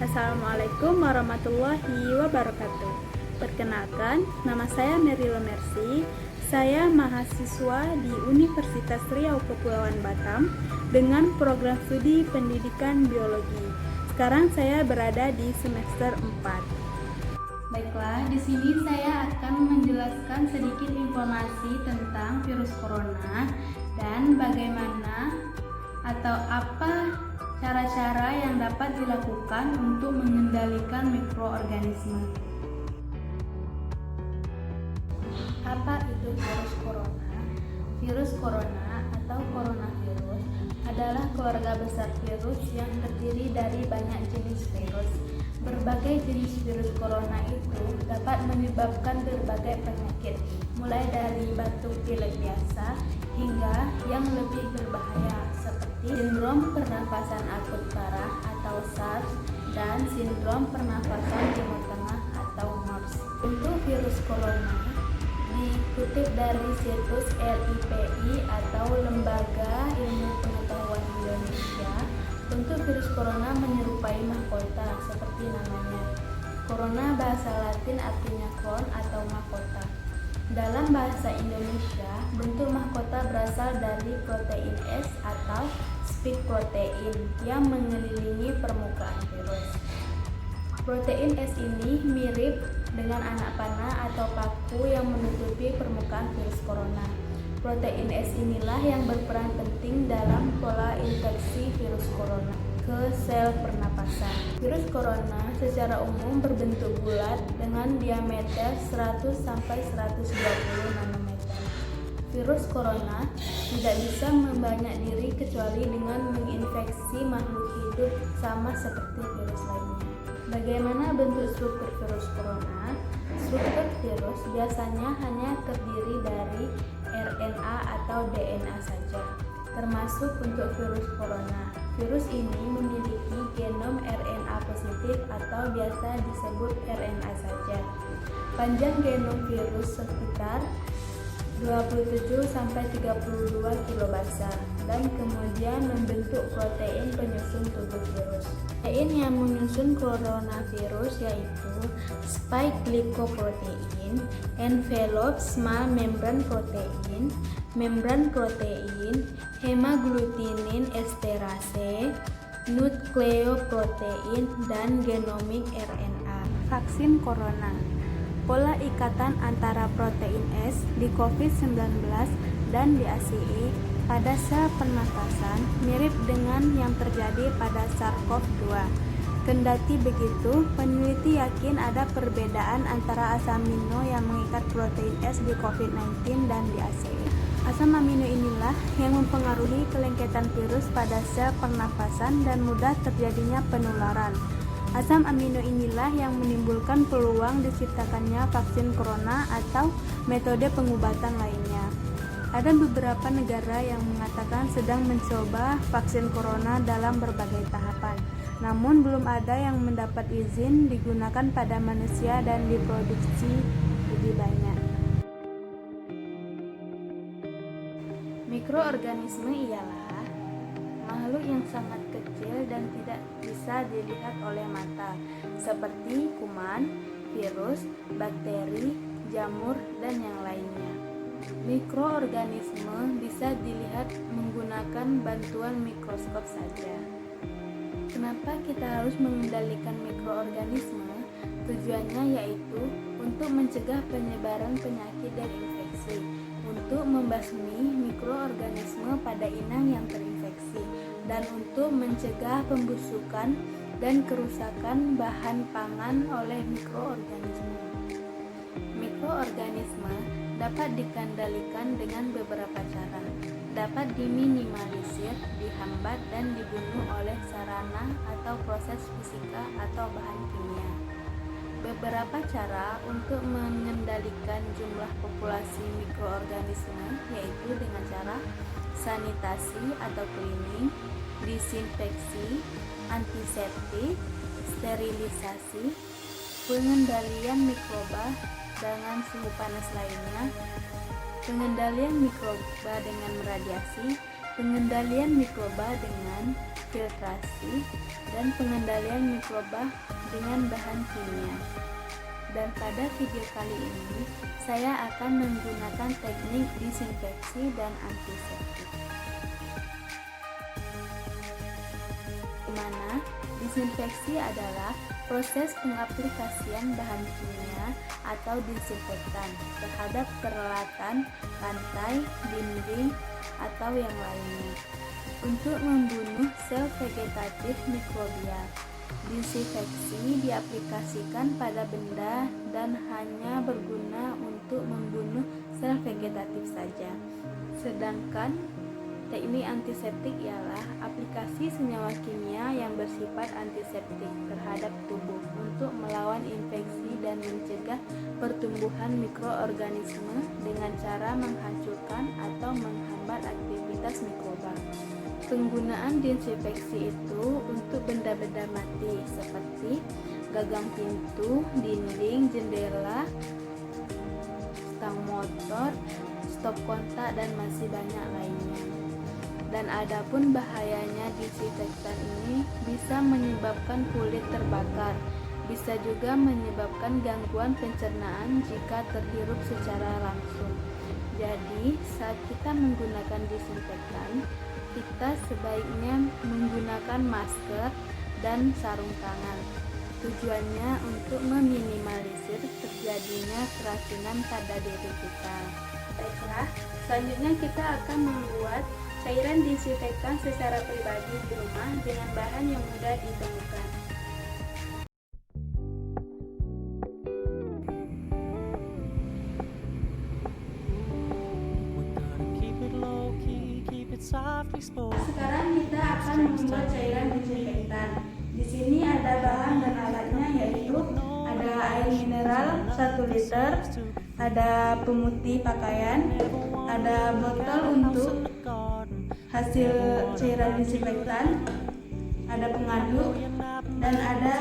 Assalamualaikum warahmatullahi wabarakatuh. Perkenalkan, nama saya Merilo Mercy. Saya mahasiswa di Universitas Riau Kepulauan Batam dengan program studi pendidikan biologi. Sekarang saya berada di semester 4. Baiklah, di sini saya akan menjelaskan sedikit informasi tentang virus corona dan bagaimana atau apa cara-cara yang dapat dilakukan untuk mengendalikan mikroorganisme. Apa itu virus corona? Virus corona atau coronavirus adalah keluarga besar virus yang terdiri dari banyak jenis virus. Berbagai jenis virus corona itu dapat menyebabkan berbagai penyakit, mulai dari batuk pilek biasa hingga yang lebih berbahaya seperti sindrom pernafasan akut parah atau SARS dan sindrom pernafasan timur tengah atau MERS. Untuk virus corona dikutip dari situs LIPI atau Lembaga Ilmu Pengetahuan Indonesia. Untuk virus corona menyerupai mahkota seperti namanya. Corona bahasa Latin artinya crown atau mahkota. Dalam bahasa Indonesia, bentuk mahkota berasal dari protein S atau spike protein yang mengelilingi permukaan virus. Protein S ini mirip dengan anak panah atau paku yang menutupi permukaan virus corona. Protein S inilah yang berperan penting dalam pola infeksi virus corona ke sel pernapasan. Virus corona secara umum berbentuk bulat dengan diameter 100 sampai 120 nanometer. Virus corona tidak bisa membanyak diri kecuali dengan menginfeksi makhluk hidup sama seperti virus lainnya. Bagaimana bentuk struktur virus corona? Struktur virus biasanya hanya terdiri dari RNA atau DNA saja, termasuk untuk virus corona. Virus ini memiliki genom RNA positif atau biasa disebut RNA saja. Panjang genom virus sekitar 27 sampai 32 kilobasa dan kemudian membentuk protein penyusun tubuh virus. Protein yang menyusun coronavirus yaitu spike glycoprotein, envelope small membrane protein, membran protein, hemagglutinins esterase, nukleoprotein, dan genomic RNA. Vaksin corona. Pola ikatan antara protein S di COVID-19 dan di ACE pada sel pernafasan mirip dengan yang terjadi pada SARS-CoV-2. Kendati begitu, peneliti yakin ada perbedaan antara asam amino yang mengikat protein S di COVID-19 dan di ACE. Asam amino inilah yang mempengaruhi kelengketan virus pada sel pernafasan dan mudah terjadinya penularan. Asam amino inilah yang menimbulkan peluang diciptakannya vaksin corona atau metode pengobatan lainnya. Ada beberapa negara yang mengatakan sedang mencoba vaksin corona dalam berbagai tahapan, namun belum ada yang mendapat izin digunakan pada manusia dan diproduksi lebih banyak. Mikroorganisme ialah makhluk yang sangat kecil dan tidak bisa dilihat oleh mata, seperti kuman, virus, bakteri, jamur, dan yang lainnya. Mikroorganisme bisa dilihat menggunakan bantuan mikroskop saja. Kenapa kita harus mengendalikan mikroorganisme? Tujuannya yaitu untuk mencegah penyebaran penyakit dan infeksi, untuk membasmi mikroorganisme pada inang yang terinfeksi, dan untuk mencegah pembusukan dan kerusakan bahan pangan oleh mikroorganisme. Mikroorganisme dapat dikendalikan dengan beberapa cara. Dapat diminimalisir, dihambat, dan dibunuh oleh sarana atau proses fisika atau bahan kimia. Beberapa cara untuk mengendalikan jumlah populasi mikroorganisme yaitu dengan cara sanitasi atau cleaning, disinfeksi, antiseptik, sterilisasi, pengendalian mikroba dengan suhu panas lainnya, pengendalian mikroba dengan radiasi, pengendalian mikroba dengan filtrasi, dan pengendalian mikroba dengan bahan kimia. Dan pada video kali ini, saya akan menggunakan teknik disinfeksi dan antiseptik. Di mana disinfeksi adalah proses pengaplikasian bahan kimia atau disinfektan terhadap peralatan, lantai, dinding, atau yang lainnya untuk membunuh sel vegetatif mikrobia. Disinfeksi diaplikasikan pada benda dan hanya berguna untuk membunuh sel vegetatif saja. Sedangkan teknik antiseptik ialah aplikasi senyawa kimia yang bersifat antiseptik terhadap tubuh untuk melawan infeksi dan mencegah pertumbuhan mikroorganisme dengan cara menghancurkan atau menghambat aktivitas mikroba. Penggunaan disinfeksi itu untuk benda-benda mati seperti gagang pintu, dinding, jendela, stang motor, stop kontak, dan masih banyak lainnya. Dan adapun bahayanya disinfektan ini bisa menyebabkan kulit terbakar, bisa juga menyebabkan gangguan pencernaan jika terhirup secara langsung. Jadi, saat kita menggunakan disinfektan, kita sebaiknya menggunakan masker dan sarung tangan. Tujuannya untuk meminimalisir terjadinya keracunan pada diri kita. Baiklah, selanjutnya kita akan membuat cairan disinfektan secara pribadi di rumah dengan bahan yang mudah ditemukan. Sekarang kita akan membuat cairan disinfektan. Di sini ada bahan dan alatnya, yaitu ada air mineral 1 liter, ada pemutih pakaian, ada botol untuk hasil cairan disinfektan, ada pengaduk, dan ada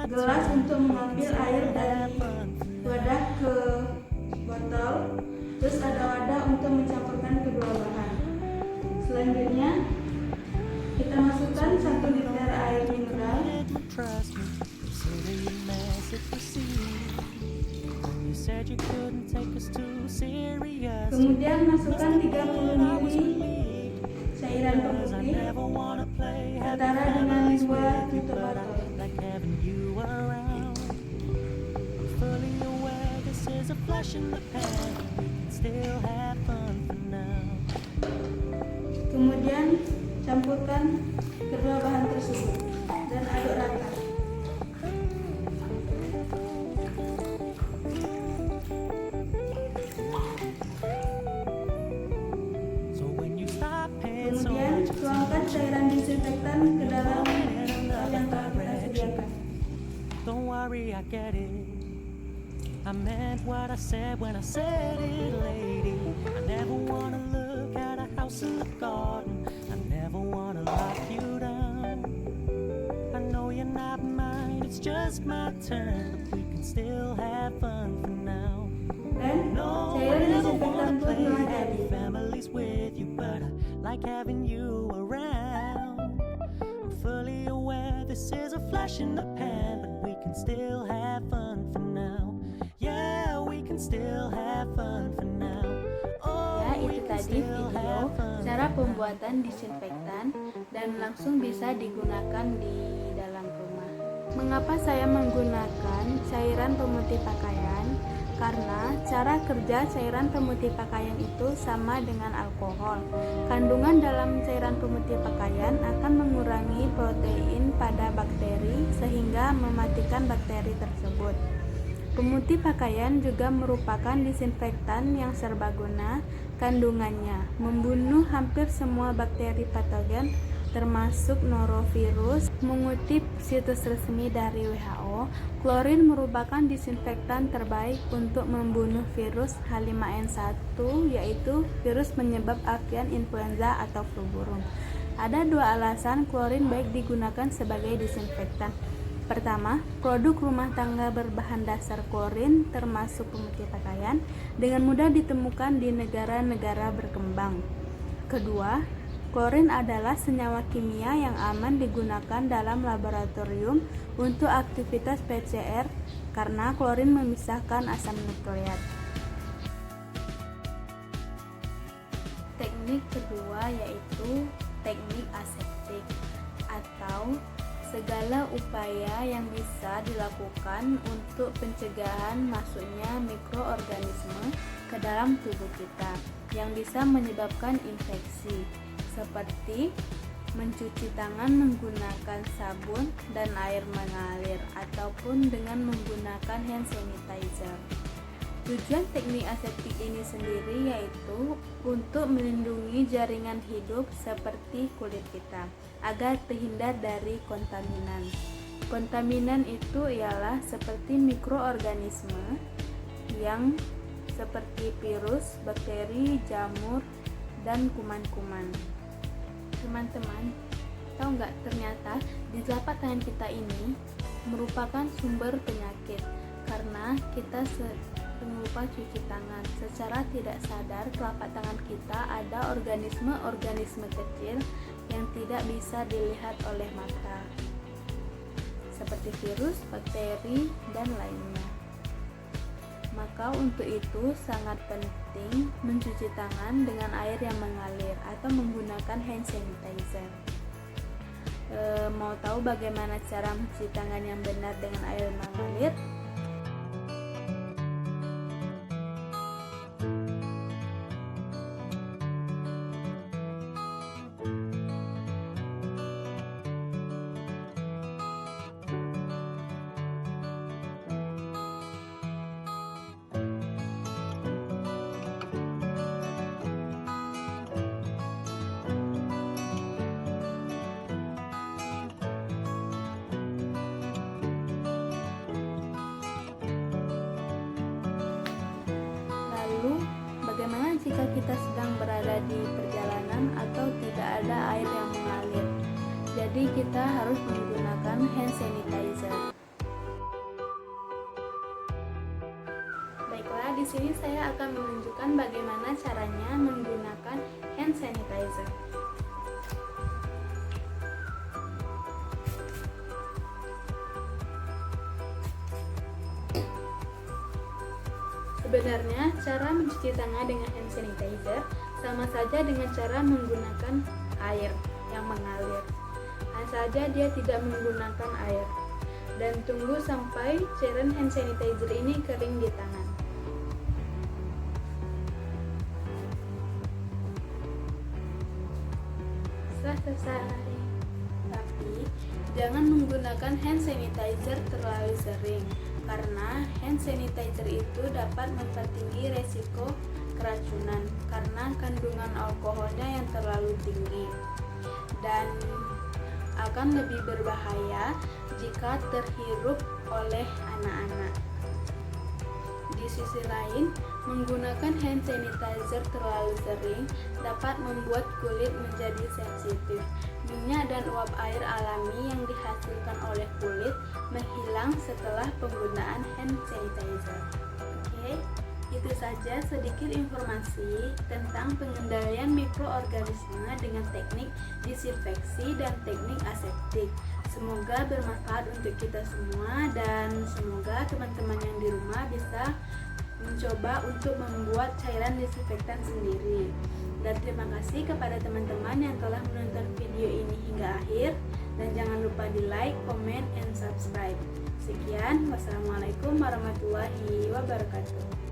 gelas untuk mengambil air dari wadah ke botol. Terus ada wadah untuk mencampurkan kedua bahan. Selanjutnya kita masukkan 1 liter air mineral. Kemudian masukkan 30 ml cairan pemutih setara dengan 2 tutup botol. Kemudian campurkan kedua bahan tersebut dan aduk rata. Kemudian tuangkan cairan disinfektan ke dalam botol yang telah kita sediakan. Don't worry, I get it. I meant what I said when I said it, lady. I never wanna look at a house in the garden. I never wanna lock you down. I know you're not mine, it's just my turn. But we can still have fun for now. Dan No, I cairan never disinfektan wanna pun play telah happy jadi. families with you, but I like having you around. I'm fully aware this is a flash in the pan, but we can still have fun for now. Yeah, we can still have fun for now. Oh, Ya, we itu can tadi still video have fun. cara pembuatan disinfektan dan langsung bisa digunakan di dalam rumah. Mengapa saya menggunakan cairan pemutih pakaian? Karena cara kerja cairan pemutih pakaian itu sama dengan alkohol. Kandungan dalam cairan pemutih pakaian akan mengurangi protein pada bakteri sehingga mematikan bakteri tersebut. Pemutih pakaian juga merupakan disinfektan yang serbaguna. Kandungannya membunuh hampir semua bakteri patogen termasuk norovirus. Mengutip situs resmi dari WHO, klorin merupakan disinfektan terbaik untuk membunuh virus H5N1, yaitu virus penyebab avian influenza atau flu burung. Ada 2 alasan klorin baik digunakan sebagai disinfektan. Pertama, produk rumah tangga berbahan dasar klorin termasuk pemutih pakaian dengan mudah ditemukan di negara-negara berkembang. Kedua, Klorin adalah senyawa kimia yang aman digunakan dalam laboratorium untuk aktivitas PCR karena klorin memisahkan asam nukleat. Teknik kedua yaitu teknik aseptik atau segala upaya yang bisa dilakukan untuk pencegahan masuknya mikroorganisme ke dalam tubuh kita yang bisa menyebabkan infeksi, seperti mencuci tangan menggunakan sabun dan air mengalir ataupun dengan menggunakan hand sanitizer. Tujuan teknik aseptik ini sendiri yaitu untuk melindungi jaringan hidup seperti kulit kita agar terhindar dari kontaminan. Kontaminan itu ialah seperti mikroorganisme yang seperti virus, bakteri, jamur, dan kuman-kuman. Teman-teman, tahu nggak ternyata di telapak tangan kita ini merupakan sumber penyakit karena kita lupa cuci tangan. Secara tidak sadar telapak tangan kita ada organisme-organisme kecil yang tidak bisa dilihat oleh mata, seperti virus, bakteri, dan lainnya. Maka untuk itu sangat penting mencuci tangan dengan air yang mengalir atau menggunakan hand sanitizer. Mau tahu bagaimana cara mencuci tangan yang benar dengan air mengalir? Bagaimana jika kita sedang berada di perjalanan atau tidak ada air yang mengalir? Jadi kita harus menggunakan hand sanitizer. Baiklah, di sini saya akan menunjukkan bagaimana caranya menggunakan hand sanitizer. Sebenarnya, cara mencuci tangan dengan hand sanitizer sama saja dengan cara menggunakan air yang mengalir. Hanya saja dia tidak menggunakan air. Dan tunggu sampai cairan hand sanitizer ini kering di tangan. Setelah selesai, tapi jangan menggunakan hand sanitizer terlalu sering, karena hand sanitizer itu dapat mempertinggi resiko keracunan karena kandungan alkoholnya yang terlalu tinggi dan akan lebih berbahaya jika terhirup oleh anak-anak. Di sisi lain, menggunakan hand sanitizer terlalu sering dapat membuat kulit menjadi sensitif. Minyak dan uap air alami yang dihasilkan oleh kulit menghilang setelah penggunaan hand sanitizer. Oke, itu saja sedikit informasi tentang pengendalian mikroorganisme dengan teknik disinfeksi dan teknik aseptik. Semoga bermanfaat untuk kita semua dan semoga teman-teman yang di rumah bisa mencoba untuk membuat cairan disinfektan sendiri. Dan terima kasih kepada teman-teman yang telah menonton video ini hingga akhir. Dan jangan lupa di like, comment, and subscribe. Sekian, wassalamualaikum warahmatullahi wabarakatuh.